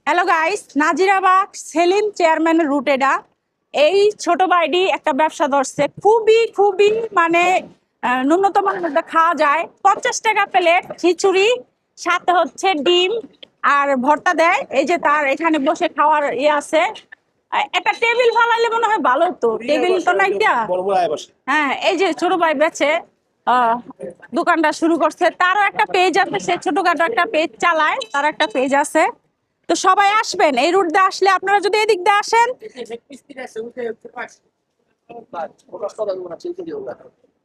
Hello guys, নাজিরাবাগ Selim চেয়ারম্যানের root এটা। এই ছোট ভাইটি একটা ব্যবসা ধরছে, খুবই খুবই মানে ন্যূনতম মধ্যে খাওয়া যায়। 50 টাকা প্লেট খিচুড়ি, সাথে হচ্ছে ডিম আর ভর্তা দেয়। এই যে তার এখানে বসে খাওয়ার আছে। একটা টেবিল ফালাইলে মনে হয় ভালো হতো, টেবিল তো নাই। হ্যাঁ, এই যে ছোট ভাই বেচে আহ দোকানটা শুরু করছে। তারও একটা পেজ আছে, সে ছোটখাটো একটা পেজ চালায়, তার একটা পেজ আছে। তো সবাই আসবেন, এই রুট দিয়ে আসলে আপনারা যদি এদিক দিয়ে আসেন।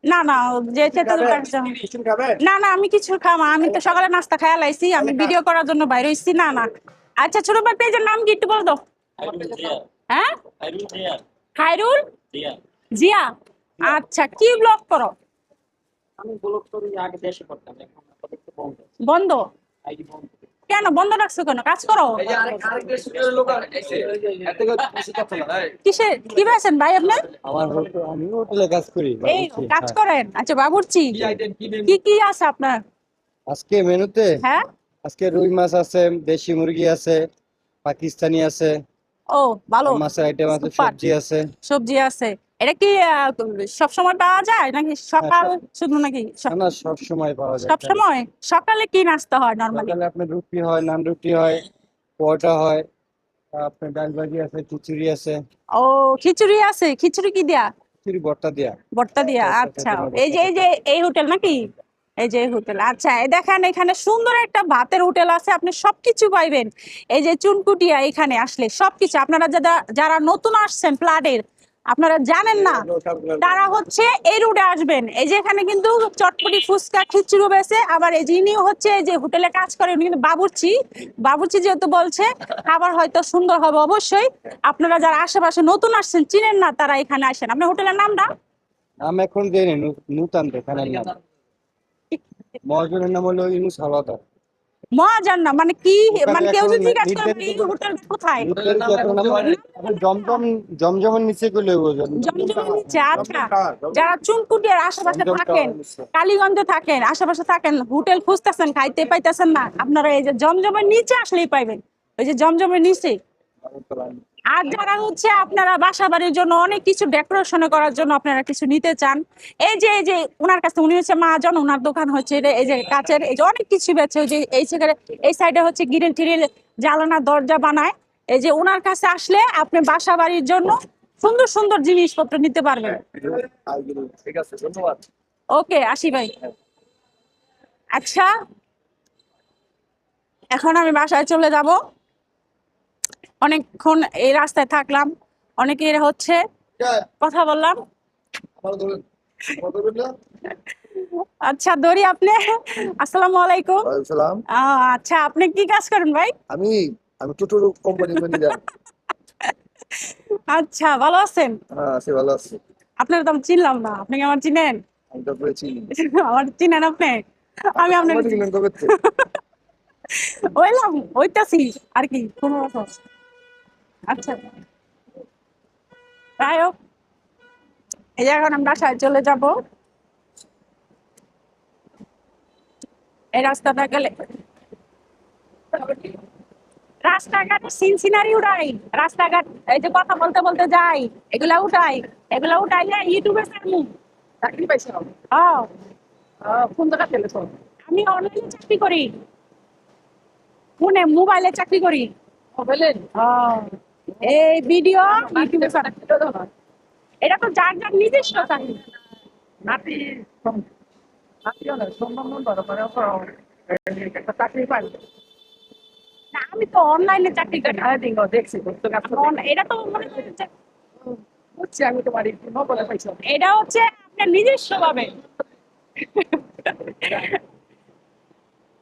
না না, যে না না, আমি কিছু খাবো, আমি তো সকালে নাস্তা খেয়াল আইছি, আমি ভিডিও করার জন্য বাইরে হইছি। না না। আচ্ছা, ছোট ভাই পেজের নাম কি একটু বল দাও। হ্যাঁ, খায়রুল জিয়া। আচ্ছা, কি ব্লগ করো? আমি ব্লগ করি, আগে দেশে করতাম, এখন আপাতত বন্ধ। বন্ধ কেন? বন্ধ রাখছো কেন? কাজ করো। কিসে কি পাইছেন ভাই আপনি? আমি হোটেলে কাজ করি। এই কাজ করেন? আচ্ছা, বাবুর্চি। কি কি আছে আপনার আজকে মেনুতে? হ্যাঁ, আজকে রুই মাছ আছে, দেশি মুরগি আছে, পাকিস্তানি আছে, ও ভালো। মাছের আইটেম আছে, সুপার। সবজি আছে। সবজি আছে। এটা কি সব সময় পাওয়া যায় নাকি সকাল শুধু নাকি না, সব সময় পাওয়া যায়। সব সময়? সকালে কি নাস্তা হয় নরমালি? সকালে আপনার রুটি হয়, নান রুটি হয়, পরোটা হয়, আপনার ডাল ভাজি আছে, খিচুড়ি আছে। ও, খিচুড়ি আছে। খিচুড়ি কি দিয়া? খিচুড়ি ভর্তা দিয়া। ভর্তা দিয়া। আচ্ছা, এই যে এই হোটেল নাকি? এই যে হোটেল। আচ্ছা, এই দেখেন এখানে সুন্দর একটা ভাতের হোটেল আছে, আপনি সবকিছু পাইবেন। এই যে চুনকুটিয়া, এখানে আসলে সবকিছু। আপনারা যারা যারা নতুন আসছেন প্লাটের, আপনারা জানেন না, তারা হচ্ছে এই রুটে আসবেন। এই যে এখানে কিন্তু চটপটি, ফুচকা, খিচুড়ি বেছে। আবার এই যিনিও হচ্ছে যে হোটেলে কাজ করে, উনি কিন্তু বাবুর্চি। বাবুর্চি যেহেতু বলছে, খাবার হয়তো সুন্দর হবে অবশ্যই। আপনারা যারা আশেপাশে নতুন আসছেন, চিনেন না, তারা এখানে আসেন। আপনার হোটেলের নামটা? নাম এখন দেয়নি, নূতন দোকানের নাম। মহাজনের নাম হলো ইউনুস হাওলাদার। মহাজান না মানে কি? মানে কেউ এখন যদি জিজ্ঞাসা করে নির্ধারিত এই হোটেল কোথায়, জমজমের নিচে গুলো জমজমের নিচে। আচ্ছা, যারা চুনকুটিয়ার আশেপাশে থাকেন, কালীগঞ্জে থাকেন, আশেপাশে থাকেন, হোটেল খুঁজতেছেন, খাইতে পাইতেছেন না, আপনারা এই যে জমজমের নিচে আসলেই পাইবেন। ওই যে জমজমের নিচে। আর যারা হচ্ছে আপনারা বাসা বাড়ির জন্য অনেক কিছু ডেকোরেশন করার জন্য আপনারা কিছু নিতে চান, এই যে ওনার কাছে, উনি হচ্ছে মহাজন, ওনার দোকান হচ্ছে এই যে কাচের, এই যে অনেক কিছু বেচে। ওই যে এই সাইডে হচ্ছে গ্রিল টিরিল, জানালা দরজা বানায়। এই যে ওনার কাছে আসলে আপনি বাসা বাড়ির জন্য সুন্দর সুন্দর জিনিসপত্র নিতে পারবেন। ঠিক আছে, ধন্যবাদ। ওকে, আসি ভাই। আচ্ছা, এখন আমি বাসায় চলে যাব। অনেকক্ষণ এই রাস্তায় থাকলাম, অনেকের হচ্ছে কথা বললাম। আচ্ছা, দড়ি আপনি। আসসালামু আলাইকুম। আচ্ছা, আপনি কি কাজ করেন ভাই? আমি আমি টোটোর কোম্পানি ম্যানেজার। আচ্ছা, ভালো আছেন? হ্যাঁ, আছি, ভালো আছি। আপনার তো আমি চিনলাম না, আপনি কি আমার চিনেন? আমি তো আপনাকে চিনি। আমার চিনেন আপনি? আমি আপনার আমাকে চিনেন কবে থেকে? ওইলাম, ওইটাছি আর কি কোনো রকম। আচ্ছা, যাই হোক, এই যে এখন আমরা বাসায় চলে যাব। এই রাস্তাটা গেলে রাস্তাঘাট সিনসিনারি উঠাই, রাস্তাঘাট এই যে কথা বলতে বলতে যাই, এগুলা উঠাইলে ইউটিউবে ছাড়মু। চাকরি পাইছেন? হ্যাঁ, কোন জায়গা পেলে তো? আমি অনলাইনে চাকরি করি, ফোনে মোবাইলে চাকরি করি। পেলেন? এই ভিডিও ইউটিউবে ছাড়। এটা তো যার যার নিজস্ব চাকরি। নাতি নাতি অনেক সম্মান করে একটা চাকরি পাই। না, আমি তো অনলাইনে চাকরি করি। দেখছি এটা তো মনে করেন যে বুঝছি, আমি তো বাড়ি নকলে পাইছি। এটা হচ্ছে আপনার নিজস্ব ভাবে।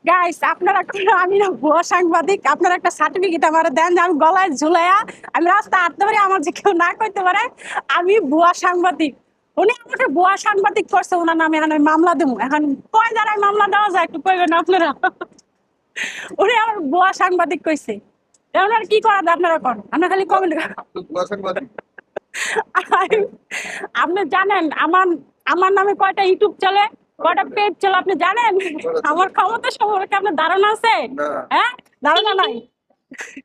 গাইস, আপনারা আমি না ভুয়া সাংবাদিক, আপনারা একটা সার্টিফিকেট আমার দেন যে আমি গলায় ঝুলাইয়া আমি রাস্তা হাঁটতে পারি, আমার যে কেউ না করতে পারে আমি ভুয়া সাংবাদিক। উনি আমাকে ভুয়া সাংবাদিক করছে, ওনার নামে এখন আমি মামলা দেবো। এখন কয় জায়গায় মামলা দেওয়া যায় একটু কইবেন আপনারা? উনি আমার ভুয়া সাংবাদিক কইছে। এখন আর কি করা যায় আপনারা কোন? আপনারা খালি কমেন্ট। আপনি জানেন আমার আমার নামে কয়টা ইউটিউব চলে, কয়টা পেজ চলে আপনি জানেন? আমার ক্ষমতা সম্পর্কে আপনার ধারণা আছে? হ্যাঁ, ধারণা নাই।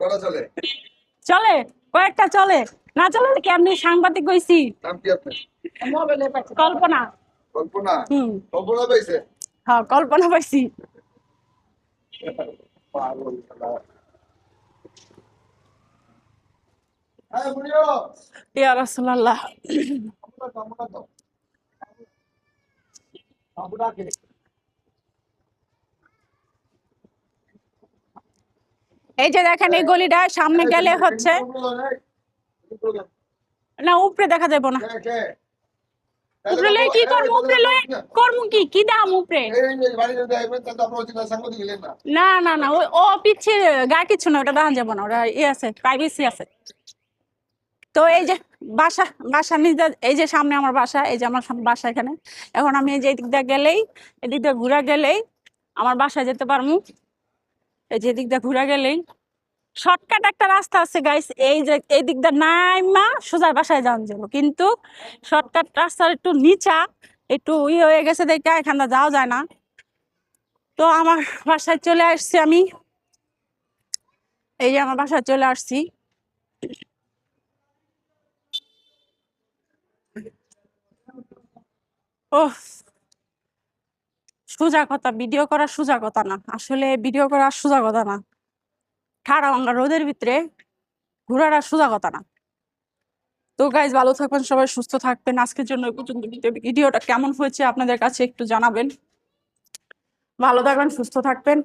করা চলে চলে, কয়েকটা চলে, না চলে কি আপনি সাংবাদিক হইছি। নাম কি আপনার? মোবাইলে পাচ্ছি কল্পনা। কল্পনা। হুম, কল্পনা পাইছে? হ্যাঁ কল্পনা পাইছি। পাগল শালা। হ্যাঁ বুড়িও, ইয়া রাসূলুল্লাহ। আমরা তো আমরা কে? এই যে দেখেন এই গলিটা সামনে গেলে হচ্ছে, না উপরে দেখা যাবে না। কে কে? উপরে লয়ে কি করবো, উপরে লয়ে করবো কি, কি দাম উপরে? এই বাড়ি যদি আইবেন তাহলে আপনারা ওই সাংবাদিক গেলেন না। না না না, ও পিছিয়ে গা কিছু না, ওটা দেখা যাবো না, ওটা ইয়ে আছে, প্রাইভেসি আছে। তো এই যে বাসা, বাসা নিজে, এই যে সামনে আমার বাসা, এই যে আমার সামনে বাসা এখানে। এখন আমি এই যে এদিক দিয়ে গেলেই, এদিক দিয়ে ঘুরা গেলেই আমার বাসায় যেতে পারবো। এই যে এদিক দিয়ে ঘুরা গেলেই শর্টকাট একটা রাস্তা আছে গাইস, এই যে এই দিক দিয়ে নাইমা সোজা বাসায় যাওয়া যাবো, কিন্তু শর্টকাট রাস্তার একটু নিচা, একটু ইয়ে হয়ে গেছে দেখে এখানে যাওয়া যায় না। তো আমার বাসায় চলে আসছি আমি, এই যে আমার বাসায় চলে আসছি। ও সোজা কথা, ভিডিও করা সোজা কথা না, আসলে ভিডিও করা সোজা কথা না, ঠাড়া ভাঙা রোদের ভিতরে ঘোরাটা সোজা কথা না। তো গাইজ ভালো থাকবেন সবাই, সুস্থ থাকবেন। আজকের জন্য এই পর্যন্ত। ভিডিওটা কেমন হয়েছে আপনাদের কাছে একটু জানাবেন। ভালো থাকবেন, সুস্থ থাকবেন।